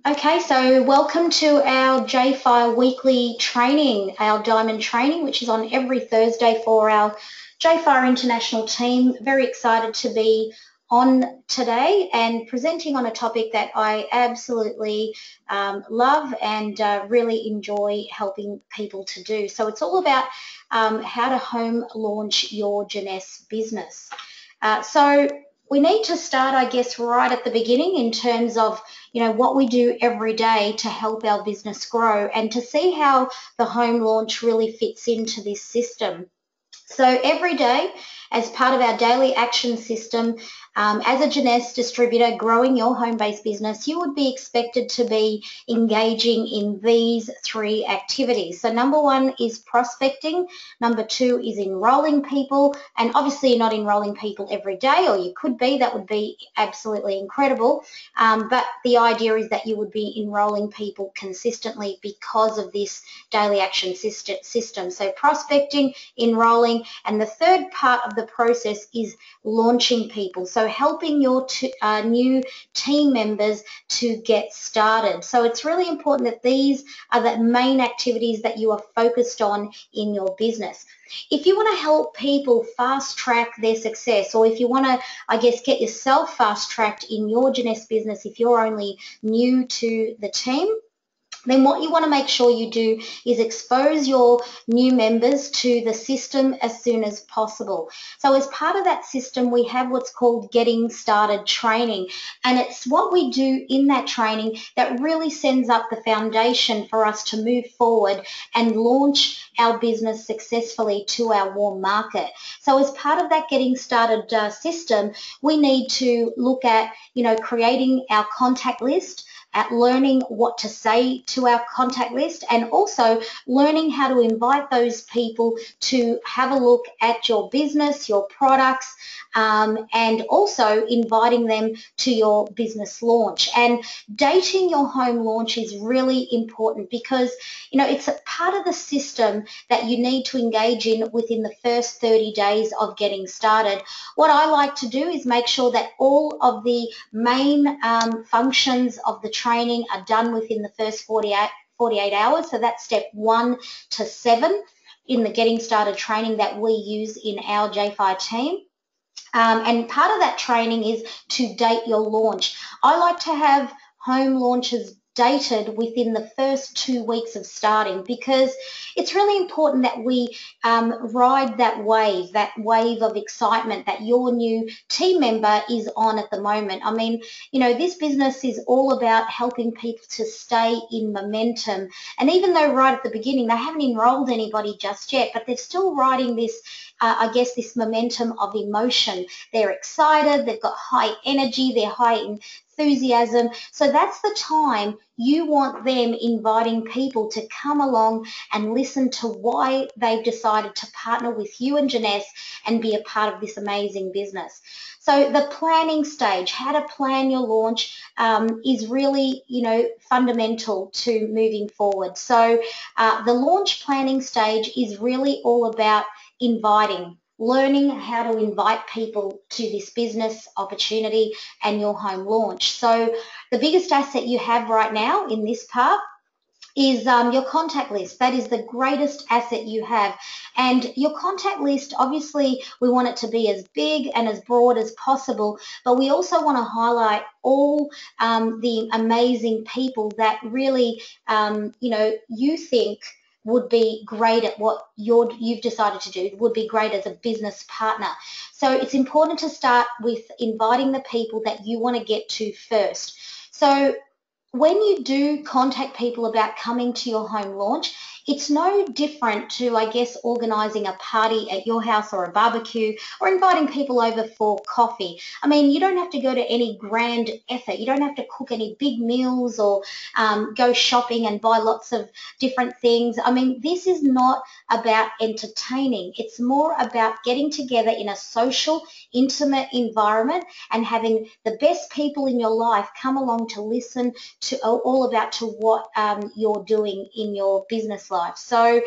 Okay, so welcome to our JFire weekly training, our diamond training, which is on every Thursday for our JFire international team. Very excited to be on today and presenting on a topic that I absolutely love and really enjoy helping people to do. So it's all about how to home launch your Jeunesse business. So we need to start, I guess, right at the beginning in terms of what we do every day to help our business grow and to see how the home launch really fits into this system. So every day, as part of our daily action system, as a Jeunesse distributor growing your home-based business, you would be expected to be engaging in these three activities. So number one is prospecting, number two is enrolling people, and obviously you're not enrolling people every day, or you could be, that would be absolutely incredible, but the idea is that you would be enrolling people consistently because of this daily action system. So prospecting, enrolling, and the third part of the process is launching people. So helping your new team members to get started. So it's really important that these are the main activities that you are focused on in your business. If you want to help people fast track their success, or if you want to, I guess, get yourself fast tracked in your Jeunesse business, if you're only new to the team, then what you want to make sure you do is expose your new members to the system as soon as possible. So as part of that system, we have what's called getting started training. And it's what we do in that training that really sends up the foundation for us to move forward and launch our business successfully to our warm market. So as part of that getting started system, we need to look at, creating our contact list, at learning what to say to our contact list, and also learning how to invite those people to have a look at your business, your products, and also inviting them to your business launch. And dating your home launch is really important because, it's a part of the system that you need to engage in within the first 30 days of getting started. What I like to do is make sure that all of the main functions of the training are done within the first 48 hours. So that's step 1 to 7 in the getting started training that we use in our JFI team. And part of that training is to date your launch. I like to have home launches dated within the first 2 weeks of starting because it's really important that we ride that wave of excitement that your new team member is on at the moment. I mean, this business is all about helping people to stay in momentum. And even though right at the beginning they haven't enrolled anybody just yet, but they're still riding this I guess this momentum of emotion. They're excited, they've got high energy, they're high enthusiasm. So that's the time you want them inviting people to come along and listen to why they've decided to partner with you and Jeunesse and be a part of this amazing business. So the planning stage, how to plan your launch, is really, fundamental to moving forward. So the launch planning stage is really all about inviting, learning how to invite people to this business opportunity and your home launch. So the biggest asset you have right now in this part is your contact list. That is the greatest asset you have. And your contact list, obviously, we want it to be as big and as broad as possible, but we also want to highlight all the amazing people that really, you think would be great at what you've decided to do, would be great as a business partner. So it's important to start with inviting the people that you want to get to first. So when you do contact people about coming to your home launch, it's no different to, I guess, organising a party at your house or a barbecue or inviting people over for coffee. I mean, you don't have to go to any grand effort. You don't have to cook any big meals or go shopping and buy lots of different things. I mean, this is not about entertaining. It's more about getting together in a social, intimate environment and having the best people in your life come along to listen to all about to what you're doing in your business life. So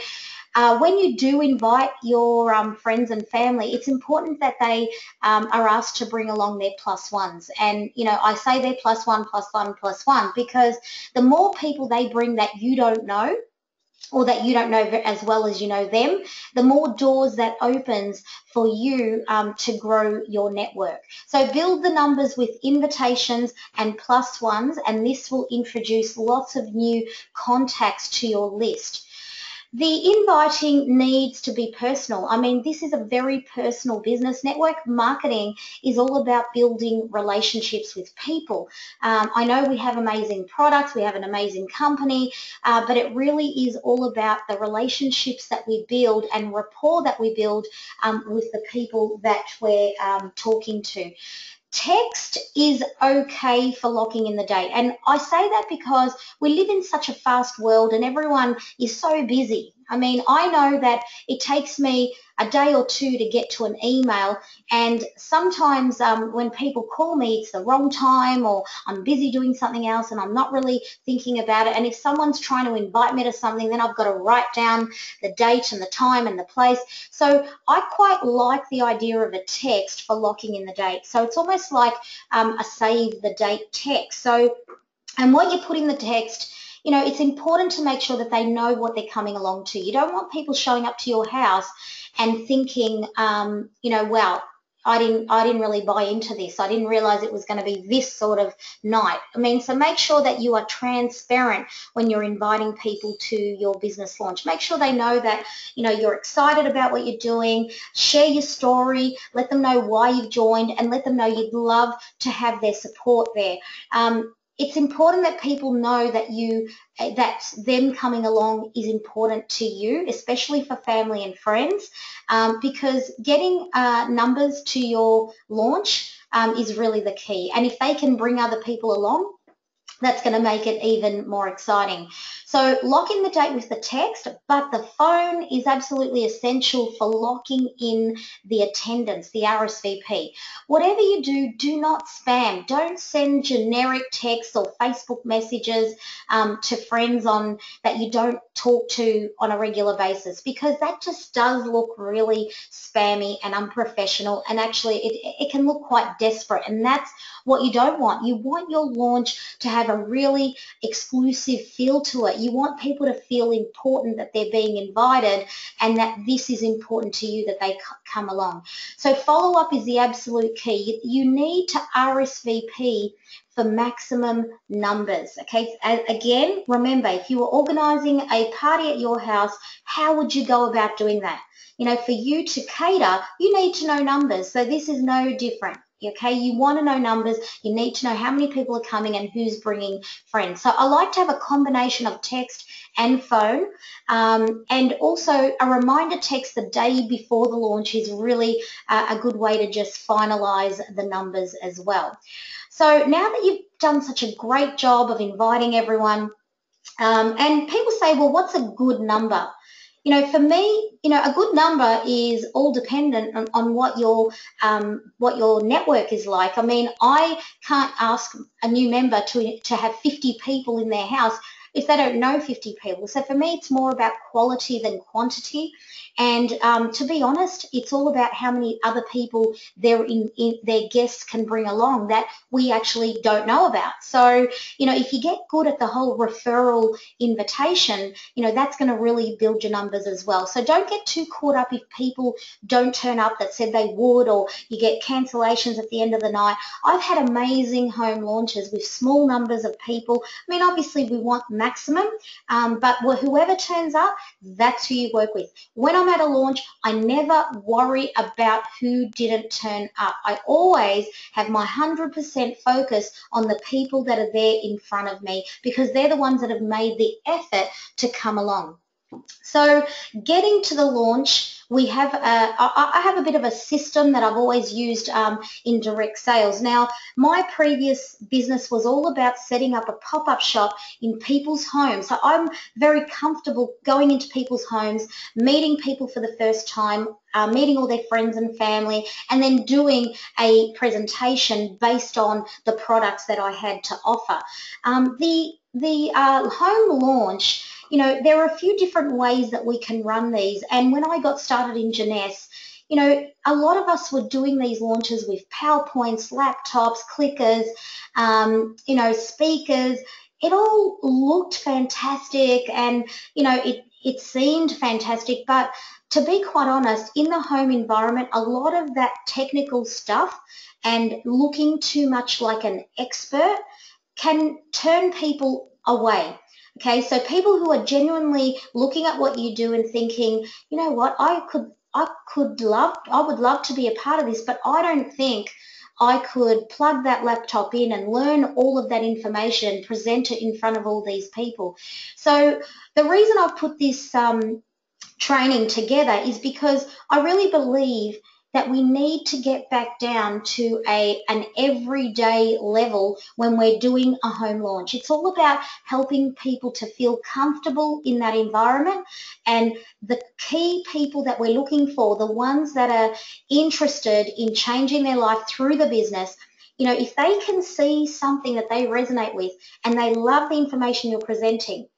When you do invite your friends and family, it's important that they are asked to bring along their plus ones. And, I say they're plus one, plus one, plus one, because the more people they bring that you don't know, or that you don't know as well as you know them, the more doors that opens for you to grow your network. So build the numbers with invitations and plus ones, and this will introduce lots of new contacts to your list. The inviting needs to be personal. I mean, this is a very personal business. Network marketing is all about building relationships with people. I know we have amazing products, we have an amazing company, but it really is all about the relationships that we build and rapport that we build with the people that we're talking to. Text is okay for locking in the date. And I say that because we live in such a fast world and everyone is so busy. I mean, I know that it takes me a day or two to get to an email, and sometimes when people call me, it's the wrong time, or I'm busy doing something else and I'm not really thinking about it. And if someone's trying to invite me to something, then I've got to write down the date and the time and the place. So I quite like the idea of a text for locking in the date. So it's almost like a save the date text. So, and what you put in the text, it's important to make sure that they know what they're coming along to. You don't want people showing up to your house and thinking, well, I didn't really buy into this. I didn't realize it was going to be this sort of night. I mean, so make sure that you are transparent when you're inviting people to your business launch. Make sure they know that, you're excited about what you're doing. Share your story. Let them know why you've joined, and let them know you'd love to have their support there. It's important that people know that them coming along is important to you, especially for family and friends, because getting numbers to your launch is really the key. And if they can bring other people along, that's going to make it even more exciting. So lock in the date with the text, but the phone is absolutely essential for locking in the attendance, the RSVP. Whatever you do, do not spam. Don't send generic texts or Facebook messages to friends that you don't talk to on a regular basis, because that just does look really spammy and unprofessional, and actually it can look quite desperate, and that's what you don't want. You want your launch to have a really exclusive feel to it. You want people to feel important, that they're being invited, and that this is important to you, that they come along. So follow-up is the absolute key. You need to RSVP for maximum numbers. Okay, again, remember, if you were organizing a party at your house, how would you go about doing that? For you to cater, you need to know numbers. So this is no different. Okay, you want to know numbers. You need to know how many people are coming and who's bringing friends. So I like to have a combination of text and phone, and also a reminder text the day before the launch is really a good way to just finalize the numbers as well. So now that you've done such a great job of inviting everyone, and people say, well, what's a good number? For me, a good number is all dependent on what your network is like. I mean, I can't ask a new member to have 50 people in their house if they don't know 50 people. So for me, it's more about quality than quantity. And to be honest, it's all about how many other people their guests can bring along that we actually don't know about. So, if you get good at the whole referral invitation, that's going to really build your numbers as well. So don't get too caught up if people don't turn up that said they would, or you get cancellations at the end of the night. I've had amazing home launches with small numbers of people. I mean, obviously we want maximum, but whoever turns up, that's who you work with. When I'm at a launch, I never worry about who didn't turn up. I always have my 100% focus on the people that are there in front of me, because they're the ones that have made the effort to come along. So getting to the launch, I have a bit of a system that I've always used in direct sales. Now, my previous business was all about setting up a pop-up shop in people's homes. So I'm very comfortable going into people's homes, meeting people for the first time, meeting all their friends and family, and then doing a presentation based on the products that I had to offer. The the home launch, there are a few different ways that we can run these. And when I got started in Jeunesse, a lot of us were doing these launches with PowerPoints, laptops, clickers, speakers. It all looked fantastic, and it seemed fantastic. But to be quite honest, in the home environment, a lot of that technical stuff and looking too much like an expert can turn people away. Okay, so people who are genuinely looking at what you do and thinking, you know what, I would love to be a part of this, but I don't think I could plug that laptop in and learn all of that information and present it in front of all these people. So the reason I've put this training together is because I really believe that we need to get back down to an everyday level when we're doing a home launch. It's all about helping people to feel comfortable in that environment, and the key people that we're looking for, the ones that are interested in changing their life through the business, if they can see something that they resonate with and they love the information you're presenting,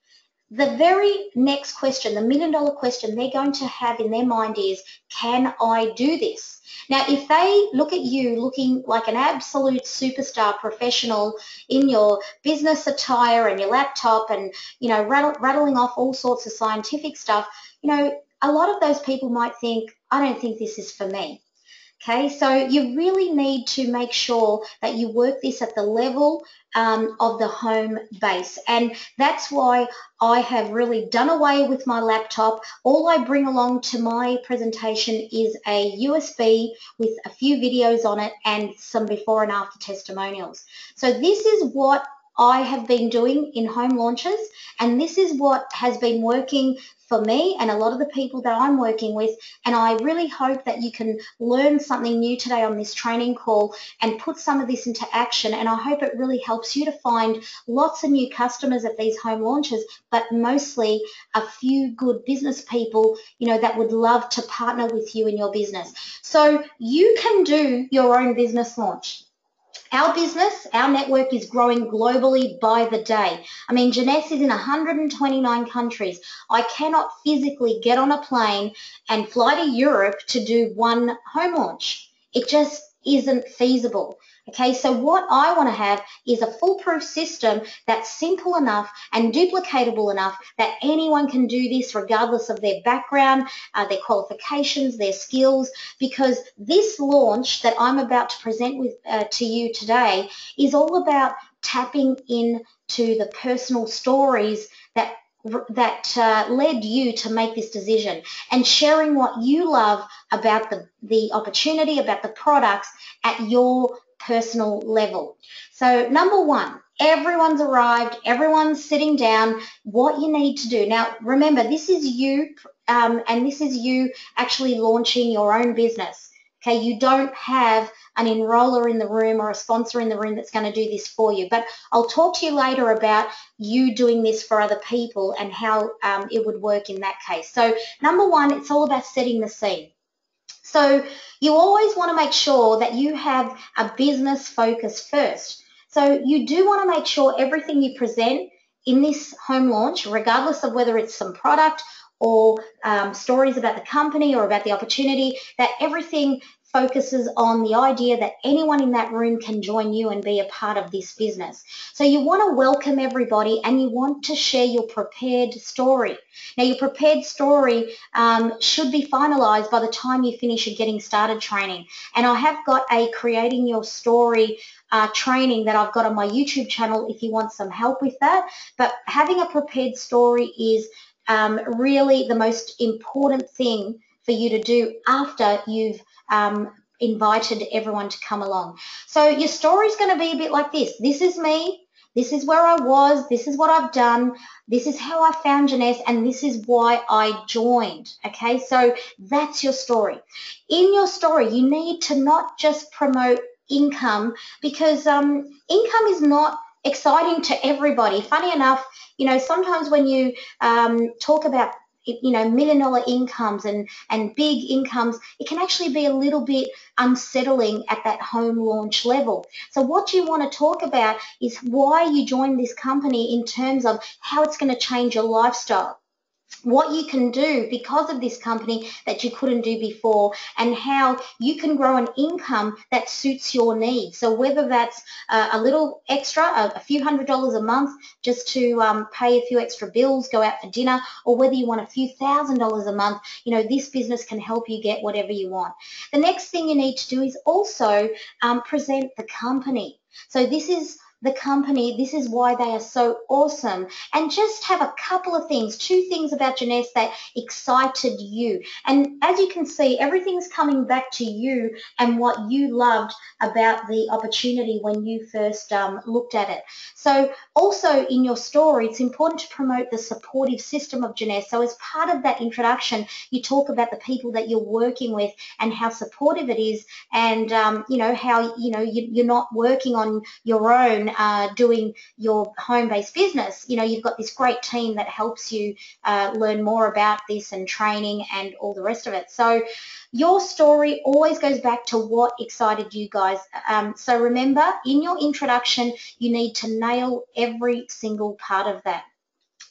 the very next question, the million-dollar question they're going to have in their mind is, can I do this? Now, if they look at you looking like an absolute superstar professional in your business attire and your laptop and, rattling off all sorts of scientific stuff, a lot of those people might think, I don't think this is for me. Okay, so you really need to make sure that you work this at the level of the home base. And that's why I have really done away with my laptop. All I bring along to my presentation is a USB with a few videos on it and some before and after testimonials. So this is what I have been doing in home launches, and this is what has been working for me and a lot of the people that I'm working with. And I really hope that you can learn something new today on this training call and put some of this into action. And I hope it really helps you to find lots of new customers at these home launches, but mostly a few good business people, that would love to partner with you in your business. So you can do your own business launch. Our business, our network is growing globally by the day. I mean, Jeunesse is in 129 countries. I cannot physically get on a plane and fly to Europe to do one home launch. It just isn't feasible. Okay, so what I want to have is a foolproof system that's simple enough and duplicatable enough that anyone can do this regardless of their background, their qualifications, their skills, because this launch that I'm about to present to you today is all about tapping into the personal stories that led you to make this decision and sharing what you love about the opportunity, about the products at your personal level. So number one, everyone's arrived, everyone's sitting down. What you need to do now, remember, this is you and this is you actually launching your own business. Okay, you don't have an enroller in the room or a sponsor in the room that's going to do this for you. But I'll talk to you later about you doing this for other people and how it would work in that case. So number one, it's all about setting the scene. So you always want to make sure that you have a business focus first. So you do want to make sure everything you present in this home launch, regardless of whether it's some product or stories about the company or about the opportunity, that everything focuses on the idea that anyone in that room can join you and be a part of this business. So you want to welcome everybody and you want to share your prepared story. Now, your prepared story should be finalized by the time you finish your Getting Started training. And I have got a Creating Your Story training that I've got on my YouTube channel if you want some help with that. But having a prepared story is really the most important thing for you to do after you've invited everyone to come along. So your story is going to be a bit like this. This is me. This is where I was. This is what I've done. This is how I found Jeunesse, and this is why I joined. Okay, so that's your story. In your story, you need to not just promote income, because income is not exciting to everybody. Funny enough, sometimes when you talk about $1 million incomes and big incomes, it can actually be a little bit unsettling at that home launch level. So what you want to talk about is why you joined this company in terms of how it's going to change your lifestyle, what you can do because of this company that you couldn't do before, and how you can grow an income that suits your needs. So whether that's a little extra, a few $100s a month just to pay a few extra bills, go out for dinner, or whether you want a few $1,000s a month, this business can help you get whatever you want. The next thing you need to do is also present the company. So this is the company, this is why they are so awesome, and just have a couple of things, 2 things about Jeunesse that excited you. And as you can see, everything's coming back to you and what you loved about the opportunity when you first looked at it. So also in your story, it's important to promote the supportive system of Jeunesse. So as part of that introduction, you talk about the people that you're working with and how supportive it is, and how you're not working on your own doing your home-based business. You've got this great team that helps you learn more about this and training and all the rest of it. So your story always goes back to what excited you guys. So remember, in your introduction, you need to nail every single part of that.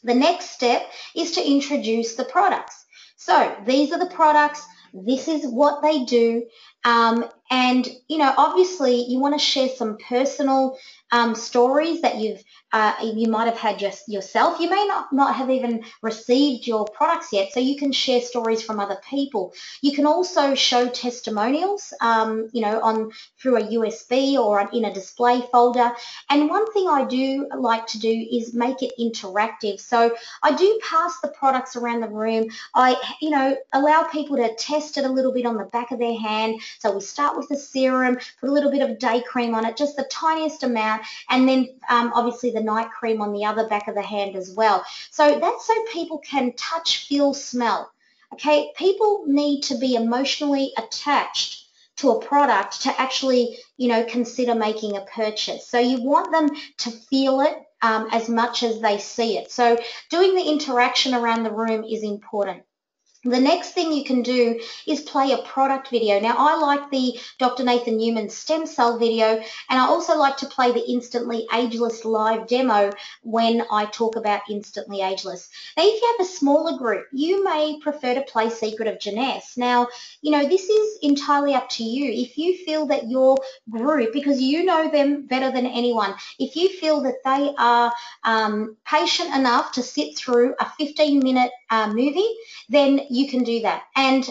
The next step is to introduce the products. So these are the products. This is what they do. And, obviously you want to share some personal stories that you might have had just yourself. You may not have even received your products yet, so you can share stories from other people. You can also show testimonials, through a USB or in a display folder. And one thing I do like to do is make it interactive. So I do pass the products around the room. I, allow people to test it a little bit on the back of their hand. So we start with the serum, put a little bit of day cream on it, just the tiniest amount, and then obviously the night cream on the other back of the hand as well. So that's so people can touch, feel, smell. Okay, people need to be emotionally attached to a product to actually, consider making a purchase. So you want them to feel it as much as they see it. So doing the interaction around the room is important. The next thing you can do is play a product video. Now, I like the Dr. Nathan Newman stem cell video, and I also like to play the Instantly Ageless live demo when I talk about Instantly Ageless. Now, if you have a smaller group, you may prefer to play Secret of Jeunesse. Now, this is entirely up to you. If you feel that your group, because you know them better than anyone, if you feel that they are patient enough to sit through a 15-minute movie, then you can do that. And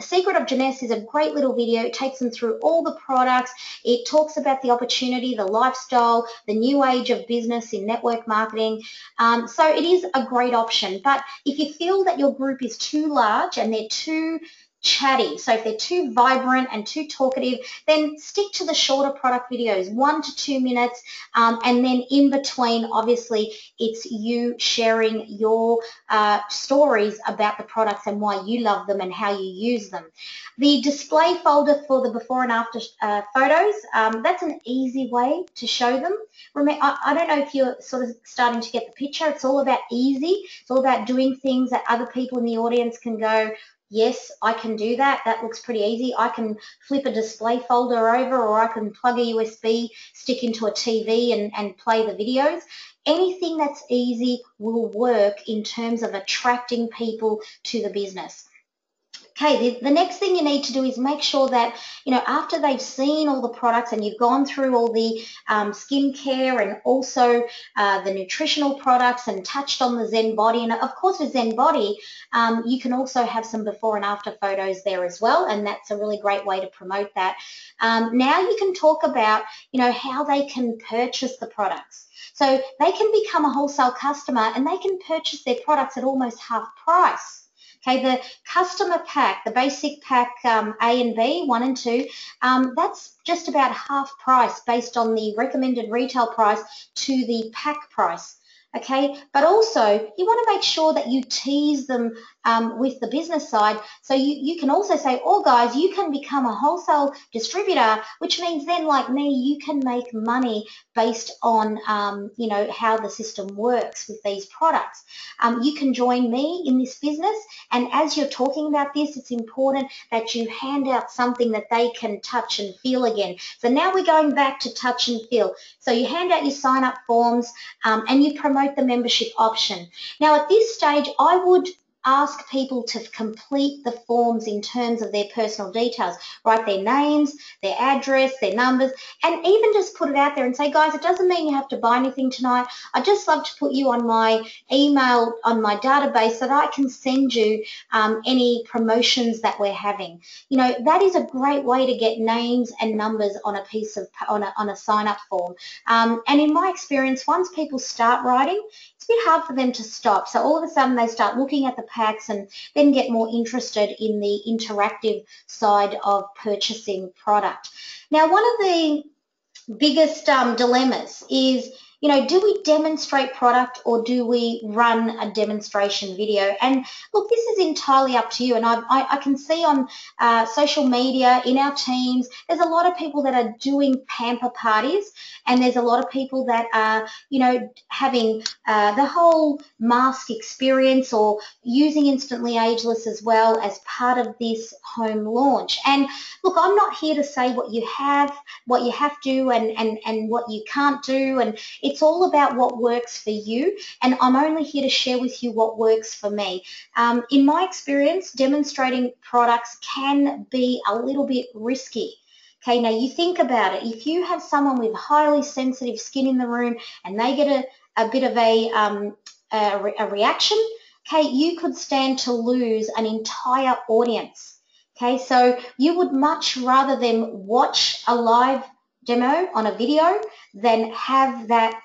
Secret of Jeunesse is a great little video. It takes them through all the products. It talks about the opportunity, the lifestyle, the new age of business in network marketing. So it is a great option. But if you feel that your group is too large and they're too chatty, so if they're too vibrant and too talkative, then stick to the shorter product videos, 1 to 2 minutes, and then in between, obviously, it's you sharing your stories about the products and why you love them and how you use them. The display folder for the before and after photos, that's an easy way to show them. Remember, I don't know if you're sort of starting to get the picture. It's all about easy. It's all about doing things that other people in the audience can go, yes, I can do that. That looks pretty easy. I can flip a display folder over, or I can plug a USB, stick into a TV and play the videos. Anything that's easy will work in terms of attracting people to the business. Okay, the next thing you need to do is make sure that, after they've seen all the products and you've gone through all the skincare and also the nutritional products and touched on the Zen Body, and of course with Zen Body, you can also have some before and after photos there as well, and that's a really great way to promote that. Now you can talk about, how they can purchase the products. So they can become a wholesale customer and they can purchase their products at almost half price. Okay, the customer pack, the basic pack A and B, 1 and 2, that's just about half price based on the recommended retail price to the pack price. Okay, but also you want to make sure that you tease them with the business side. So you can also say, oh guys, you can become a wholesale distributor, which means then, like me, you can make money based on how the system works with these products. You can join me in this business, and as you're talking about this, it's important that you hand out something that they can touch and feel again. So now we're going back to touch and feel. So you hand out your sign up forms and you promote the membership option. Now at this stage, I would ask people to complete the forms in terms of their personal details, write their names, their address, their numbers, and even just put it out there and say, guys, it doesn't mean you have to buy anything tonight. I'd just love to put you on my email, on my database, so that I can send you any promotions that we're having. That is a great way to get names and numbers on a piece of, on a sign-up form. And in my experience, once people start writing, it's a bit hard for them to stop. So all of a sudden they start looking at the packs and then get more interested in the interactive side of purchasing product. Now, one of the biggest dilemmas is, do we demonstrate product or do we run a demonstration video? And look, this is entirely up to you. And I can see on social media, in our teams, there's a lot of people that are doing pamper parties, and there's a lot of people that are, having the whole mask experience or using Instantly Ageless as well as part of this home launch. And look, I'm not here to say what you have to and what you can't do, and it's all about what works for you, and I'm only here to share with you what works for me. In my experience, demonstrating products can be a little bit risky. Okay, now you think about it. If you have someone with highly sensitive skin in the room and they get a bit of a reaction, okay, you could stand to lose an entire audience. Okay, so you would much rather them watch a live demo on a video than have that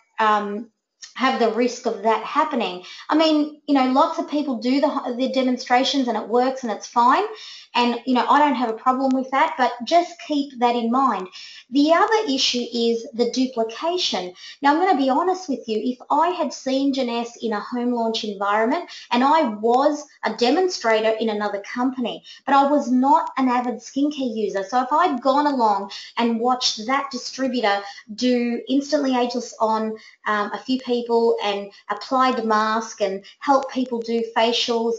have the risk of that happening. I mean, lots of people do the demonstrations and it works and it's fine. And, I don't have a problem with that, but just keep that in mind. The other issue is the duplication. Now, I'm going to be honest with you. If I had seen Jeunesse in a home launch environment and I was a demonstrator in another company, but I was not an avid skincare user. So if I'd gone along and watched that distributor do Instantly Ageless on a few people and applied mask and help people do facials,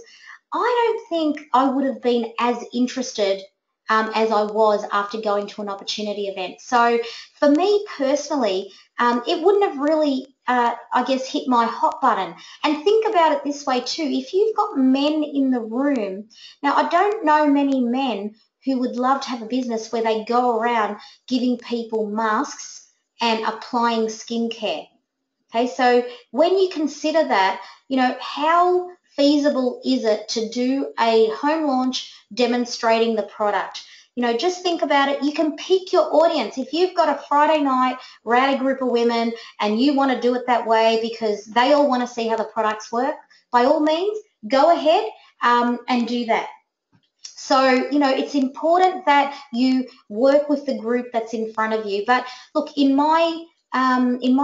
I don't think I would have been as interested as I was after going to an opportunity event. So for me personally, it wouldn't have really, I guess, hit my hot button. And think about it this way too. If you've got men in the room, now I don't know many men who would love to have a business where they go around giving people masks and applying skincare. Okay, so when you consider that, how feasible is it to do a home launch demonstrating the product? Just think about it. You can pick your audience. If you've got a Friday night rowdy group of women and you want to do it that way because they all want to see how the products work, by all means, go ahead and do that. So, it's important that you work with the group that's in front of you. But look, in my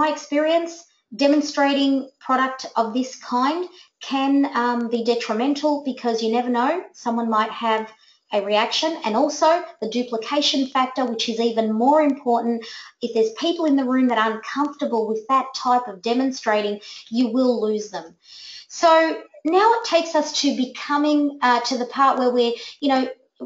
experience, demonstrating product of this kind can be detrimental because you never know, someone might have a reaction, and also the duplication factor, which is even more important. If there's people in the room that aren't comfortable with that type of demonstrating, you will lose them. So now it takes us to becoming to the part where we're,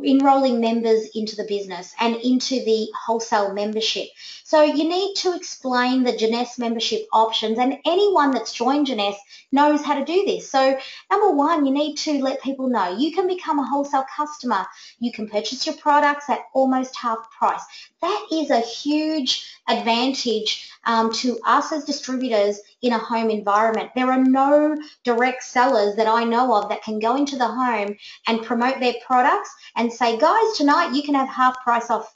enrolling members into the business and into the wholesale membership. So you need to explain the Jeunesse membership options, and anyone that's joined Jeunesse knows how to do this. So number one, you need to let people know you can become a wholesale customer. You can purchase your products at almost half price. That is a huge advantage to us as distributors in a home environment. There are no direct sellers that I know of that can go into the home and promote their products and say, guys, tonight you can have half price off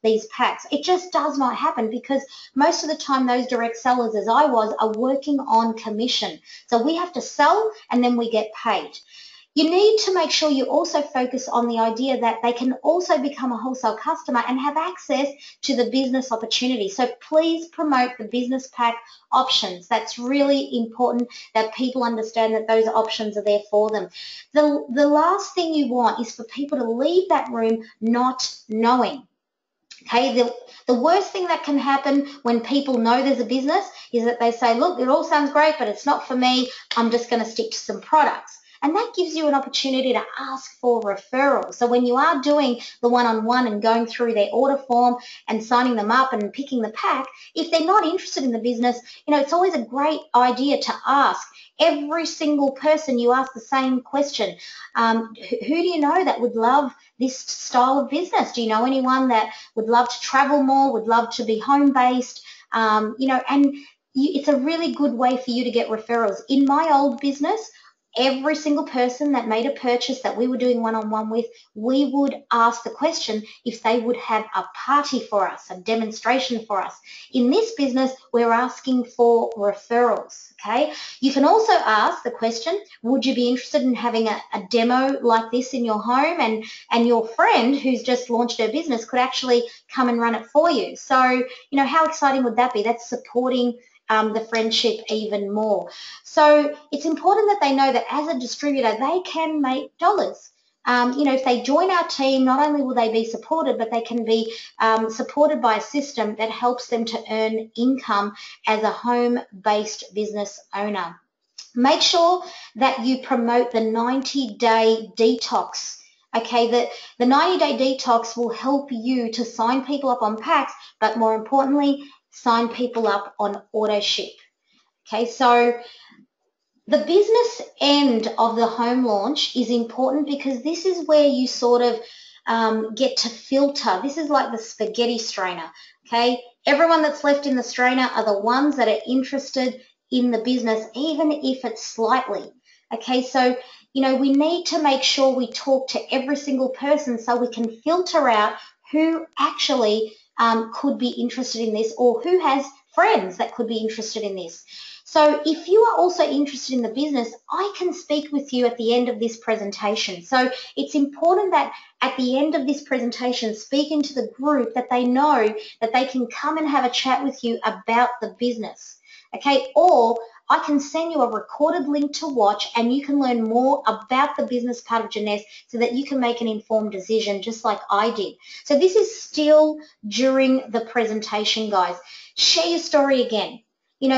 these packs. It just does not happen because most of the time those direct sellers, as I was, are working on commission. So we have to sell and then we get paid. You need to make sure you also focus on the idea that they can also become a wholesale customer and have access to the business opportunity. So please promote the business pack options. That's really important that people understand that those options are there for them. The last thing you want is for people to leave that room not knowing. Okay, the worst thing that can happen when people know there's a business is that they say, look, it all sounds great, but it's not for me. I'm just going to stick to some products. And that gives you an opportunity to ask for referrals. So when you are doing the one-on-one and going through their order form and signing them up and picking the pack, if they're not interested in the business, it's always a great idea to ask. Every single person, you ask the same question. Who do you know that would love this style of business? Do you know anyone that would love to travel more, would love to be home-based? It's a really good way for you to get referrals. In my old business, every single person that made a purchase that we were doing one-on-one with, we would ask the question if they would have a party for us, a demonstration for us. In this business, we're asking for referrals, okay? You can also ask the question, would you be interested in having a demo like this in your home, and your friend who's just launched her business could actually come and run it for you. So, how exciting would that be? That's supporting the friendship even more. So it's important that they know that as a distributor, they can make dollars. If they join our team, not only will they be supported, but they can be supported by a system that helps them to earn income as a home-based business owner. Make sure that you promote the 90-day detox. Okay, the 90-day detox will help you to sign people up on packs, but more importantly, sign people up on auto ship. Okay, so the business end of the home launch is important because this is where you sort of get to filter. This is like the spaghetti strainer. Okay, everyone that's left in the strainer are the ones that are interested in the business, even if it's slightly. Okay, so we need to make sure we talk to every single person so we can filter out who actually could be interested in this, or who has friends that could be interested in this. So if you are also interested in the business, I can speak with you at the end of this presentation. So it's important that at the end of this presentation, speaking to the group, that they know that they can come and have a chat with you about the business. Okay, or I can send you a recorded link to watch and you can learn more about the business part of Jeunesse so that you can make an informed decision just like I did. So this is still during the presentation, guys. Share your story again.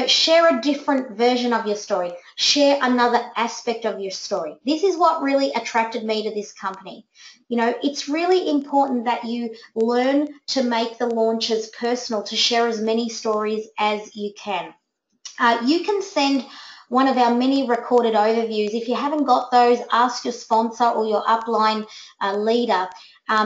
Share a different version of your story. Share another aspect of your story. This is what really attracted me to this company. It's really important that you learn to make the launches personal, to share as many stories as you can. You can send one of our many recorded overviews. If you haven't got those, ask your sponsor or your upline leader.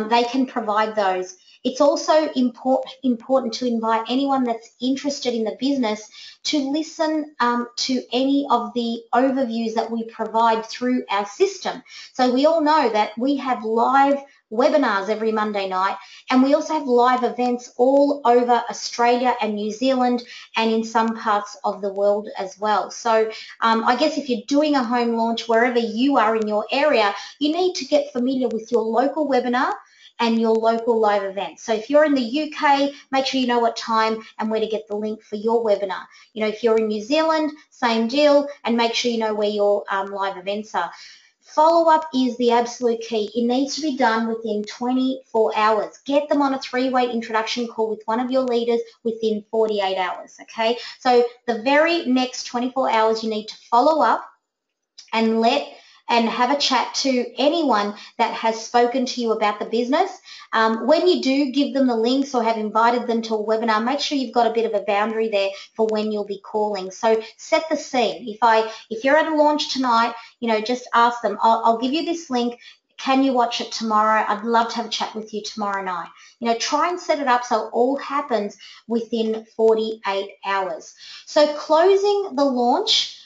They can provide those. It's also important to invite anyone that's interested in the business to listen to any of the overviews that we provide through our system. So we all know that we have live webinars every Monday night, and we also have live events all over Australia and New Zealand and in some parts of the world as well. So I guess if you're doing a home launch wherever you are in your area, you need to get familiar with your local webinar and your local live events. So if you're in the UK, make sure you know what time and where to get the link for your webinar. If you're in New Zealand, same deal, and make sure you know where your live events are. Follow-up is the absolute key. It needs to be done within 24 hours. Get them on a 3-way introduction call with one of your leaders within 48 hours, okay? So the very next 24 hours you need to follow up and have a chat to anyone that has spoken to you about the business. When you do give them the links or have invited them to a webinar, make sure you've got a bit of a boundary there for when you'll be calling. So set the scene. If you're at a launch tonight, just ask them, I'll give you this link. Can you watch it tomorrow? I'd love to have a chat with you tomorrow night. Try and set it up so it all happens within 48 hours. So closing the launch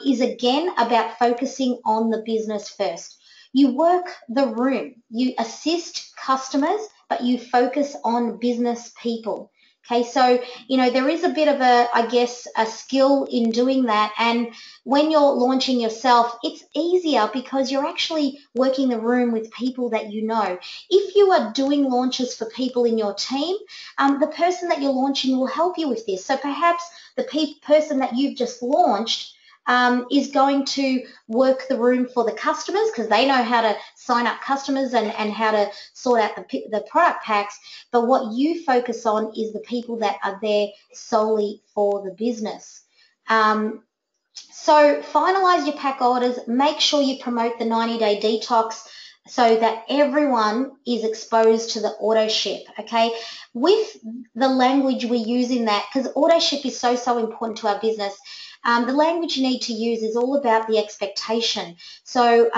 is again about focusing on the business first. You work the room, you assist customers, but you focus on business people. Okay, so, there is a bit of I guess, a skill in doing that. And when you're launching yourself, it's easier because you're actually working the room with people that you know. If you are doing launches for people in your team, the person that you're launching will help you with this. So perhaps the person that you've just launched is going to work the room for the customers because they know how to sign up customers and how to sort out the product packs. But what you focus on is the people that are there solely for the business. So finalize your pack orders. Make sure you promote the 90-day detox so that everyone is exposed to the auto ship, okay? With the language we use in that, because auto ship is so important to our business, the language you need to use is all about the expectation. So,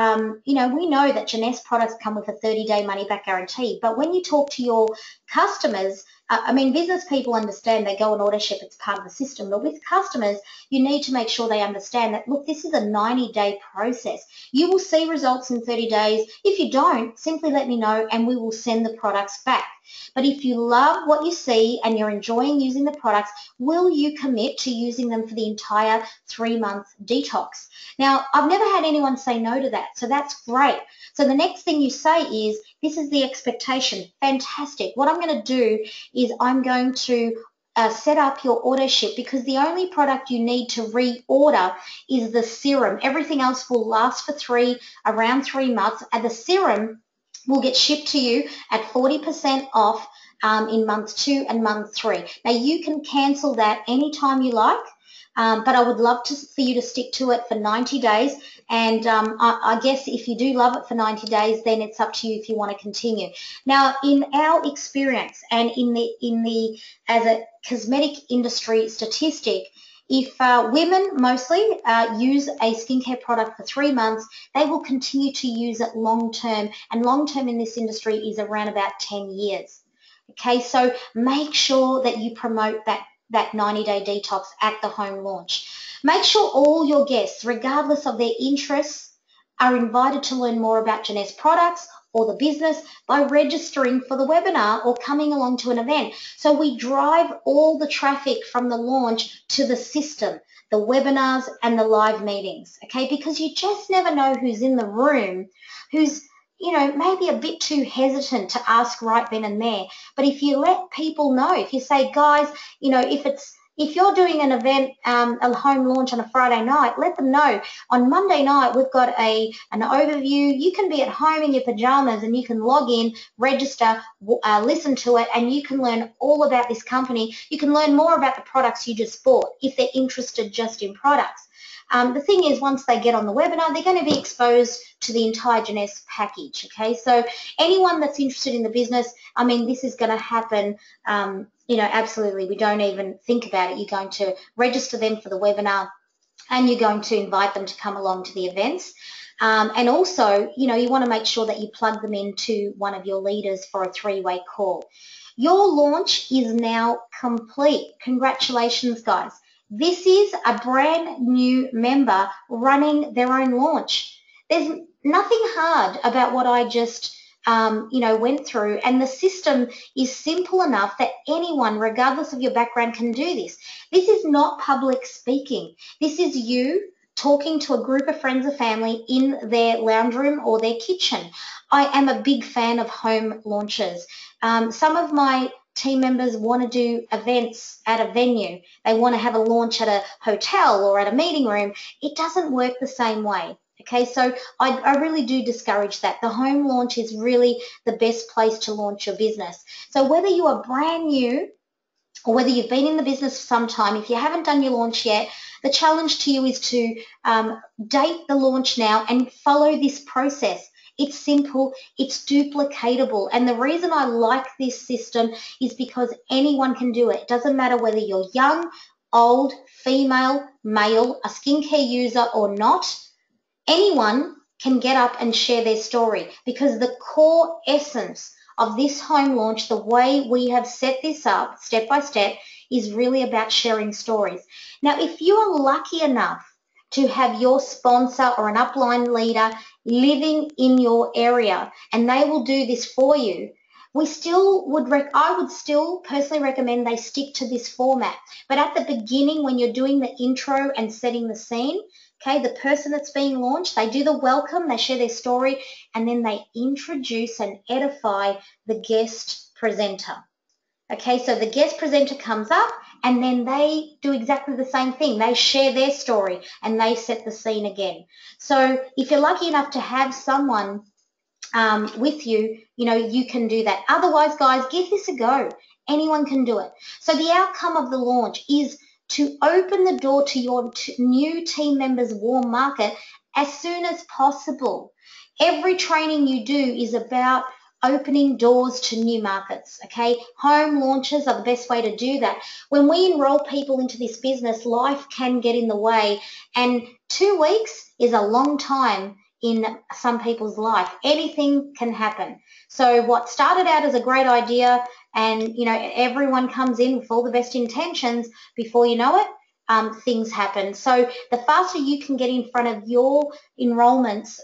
we know that Jeunesse products come with a 30-day money-back guarantee, but when you talk to your customers, business people understand they go on auto ship, it's part of the system, but with customers, you need to make sure they understand that, look, this is a 90-day process. You will see results in 30 days. If you don't, simply let me know and we will send the products back. But if you love what you see and you're enjoying using the products, will you commit to using them for the entire 3-month detox? Now, I've never had anyone say no to that, so that's great. So the next thing you say is, this is the expectation. Fantastic. What I'm going to do is I'm going to set up your auto ship, because the only product you need to reorder is the serum. Everything else will last for around 3 months, and the serum will get shipped to you at 40% off in month 2 and month 3. Now, you can cancel that anytime you like, but I would love for you to stick to it for 90 days. And I guess if you do love it for 90 days, then it's up to you if you want to continue. Now, in our experience and as a cosmetic industry statistic, if women mostly use a skincare product for 3 months, they will continue to use it long term, and long term in this industry is around about 10 years. Okay, so make sure that you promote that 90-day detox at the home launch. Make sure all your guests, regardless of their interests, are invited to learn more about Jeunesse products or the business by registering for the webinar or coming along to an event. So we drive all the traffic from the launch to the system, the webinars and the live meetings, okay? Because you just never know who's in the room, who's maybe a bit too hesitant to ask right then and there. But if you let people know, if you say, guys, if you're doing an event, a home launch on a Friday night, let them know. On Monday night, we've got an overview. You can be at home in your pajamas and you can log in, register, listen to it, and you can learn all about this company. You can learn more about the products you just bought if they're interested just in products. The thing is, once they get on the webinar, they're going to be exposed to the entire Jeunesse package, okay? So anyone that's interested in the business, this is going to happen, absolutely. We don't even think about it. You're going to register them for the webinar and you're going to invite them to come along to the events. And also, you want to make sure that you plug them into one of your leaders for a 3-way call. Your launch is now complete. Congratulations, guys. This is a brand new member running their own launch. There's nothing hard about what I just went through, and the system is simple enough that anyone, regardless of your background, can do this. This is not public speaking. This is you talking to a group of friends or family in their lounge room or their kitchen. I am a big fan of home launches. Some of my team members want to do events at a venue. They want to have a launch at a hotel or at a meeting room. It doesn't work the same way. Okay, so I really do discourage that. The home launch is really the best place to launch your business. So whether you are brand new or whether you've been in the business for some time, if you haven't done your launch yet, the challenge to you is to date the launch now and follow this process. It's simple, it's duplicatable, and the reason I like this system is because anyone can do it. It doesn't matter whether you're young, old, female, male, a skincare user or not. Anyone can get up and share their story, because the core essence of this home launch, the way we have set this up step by step, is really about sharing stories. Now, if you are lucky enough to have your sponsor or an upline leader living in your area and they will do this for you, I would still personally recommend they stick to this format. But at the beginning, when you're doing the intro and setting the scene, okay, the person that's being launched, they do the welcome, they share their story, and then they introduce and edify the guest presenter. Okay, so the guest presenter comes up and then they do exactly the same thing. They share their story and they set the scene again. So if you're lucky enough to have someone with you, you can do that. Otherwise, guys, give this a go. Anyone can do it. So the outcome of the launch is to open the door to your new team members' warm market as soon as possible. Every training you do is about opening doors to new markets, okay? Home launches are the best way to do that. When we enroll people into this business, life can get in the way, and 2 weeks is a long time in some people's life. Anything can happen. So what started out as a great idea, and everyone comes in with all the best intentions, before you know it, things happen. So the faster you can get in front of your enrollments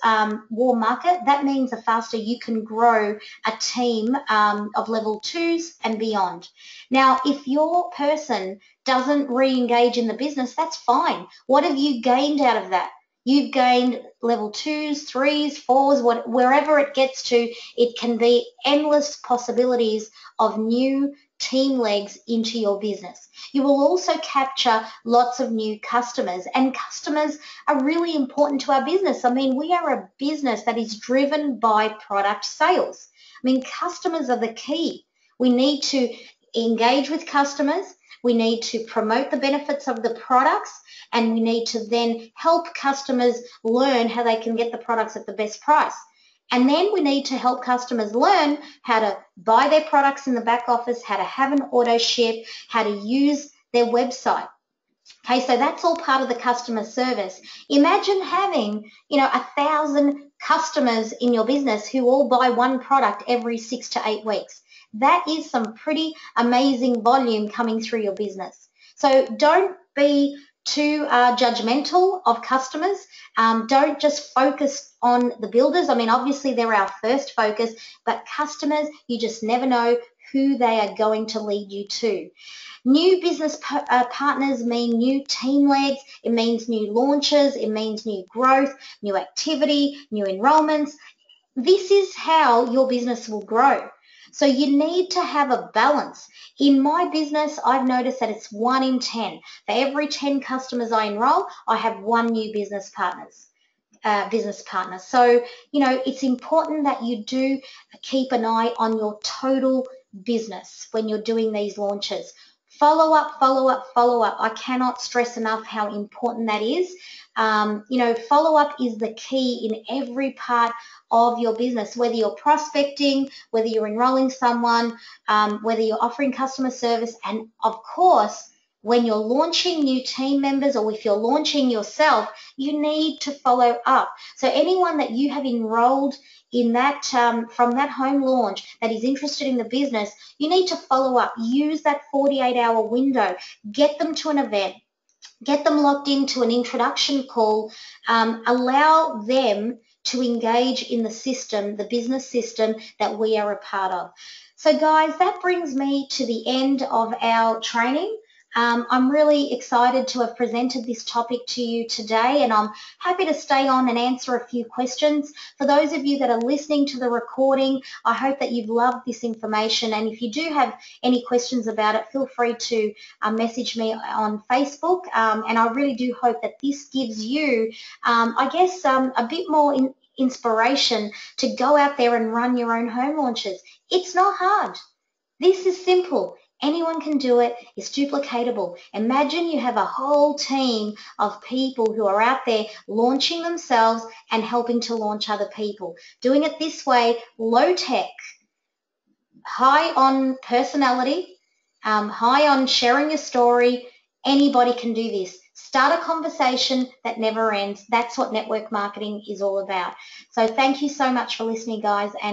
warm market, that means the faster you can grow a team of level 2s and beyond. Now, if your person doesn't re-engage in the business, that's fine. What have you gained out of that? You've gained level 2s, 3s, 4s, wherever it gets to. It can be endless possibilities of new team legs into your business. You will also capture lots of new customers, and customers are really important to our business. I mean, we are a business that is driven by product sales. I mean, customers are the key. We need to engage with customers. We need to promote the benefits of the products, and we need to then help customers learn how they can get the products at the best price. And then we need to help customers learn how to buy their products in the back office, how to have an auto ship, how to use their website. Okay, so that's all part of the customer service. Imagine having, 1,000 customers in your business who all buy one product every 6 to 8 weeks. That is some pretty amazing volume coming through your business. So don't be too judgmental of customers. Don't just focus on the builders. I mean, obviously they're our first focus, but customers, you just never know who they are going to lead you to. New business partners mean new team legs. It means new launches. It means new growth, new activity, new enrollments. This is how your business will grow. So you need to have a balance. In my business, I've noticed that it's 1 in 10. For every 10 customers I enroll, I have 1 new business partner. So, it's important that you do keep an eye on your total business when you're doing these launches. Follow up, follow up, follow up. I cannot stress enough how important that is. Follow up is the key in every part of your business, whether you're prospecting, whether you're enrolling someone, whether you're offering customer service, and of course, when you're launching new team members, or if you're launching yourself, you need to follow up. So anyone that you have enrolled in that from that home launch that is interested in the business, you need to follow up. Use that 48-hour window. Get them to an event. Get them locked into an introduction call. Allow them to engage in the system, the business system that we are a part of. So guys, that brings me to the end of our training. I'm really excited to have presented this topic to you today, and I'm happy to stay on and answer a few questions. For those of you that are listening to the recording, I hope that you've loved this information, and if you do have any questions about it, feel free to message me on Facebook, and I really do hope that this gives you, a bit more inspiration to go out there and run your own home launches. It's not hard. This is simple. Anyone can do it. It's duplicatable. Imagine you have a whole team of people who are out there launching themselves and helping to launch other people. Doing it this way, low tech, high on personality, high on sharing your story. Anybody can do this. Start a conversation that never ends. That's what network marketing is all about. So thank you so much for listening, guys. And